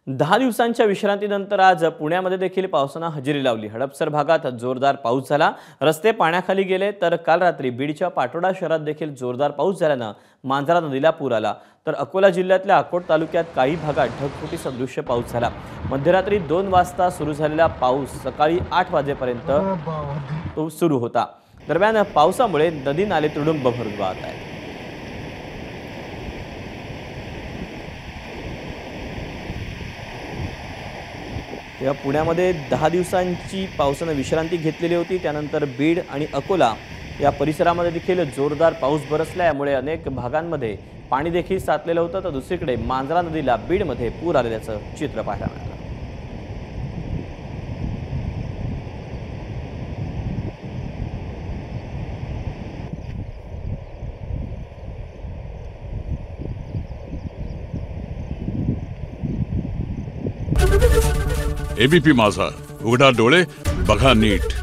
10 दिवसांच्या विश्रांतीनंतर आज पुण्यामध्ये देखील पावसानं हजेरी लावली। हडपसर भागात जोरदार पाऊस झाला, रस्ते पाण्याखाली गेले, तर काल रात्री बीडच्या पाटोदा शहरात देखील जोरदार पाऊस झाल्यानं मांजरा नदीला पूर आला। तर अकोला जिल्ह्यातल्या अकोट तालुक्यात काही भागात ढगफुटी सदृश्य पाऊस झाला। मध्यरात्री 2 वाजता सुरू झालेला पाऊस सकाळी 8 वाजेपर्यंत तो सुरू होता। दरम्यान पावसामुळे नदी नाले तुडुंब भरून वाहत आहेत। तेव्हा पुण्यामध्ये 10 दिवसांची पावसानं विश्रांती घेतलेली होती। त्यानंतर बीड आणि अकोला या परिसरामध्ये देखील जोरदार पाऊस बरसल्यामुळे अनेक भागांमध्ये पाणी देखील साचलेलं होतं। तर दुसरीकडे मांजरा नदीला बीडमध्ये पूर आल्याचं चित्र पाहायला मिळालं। एबीपी माझा, उघडा डोळे बघा नीट।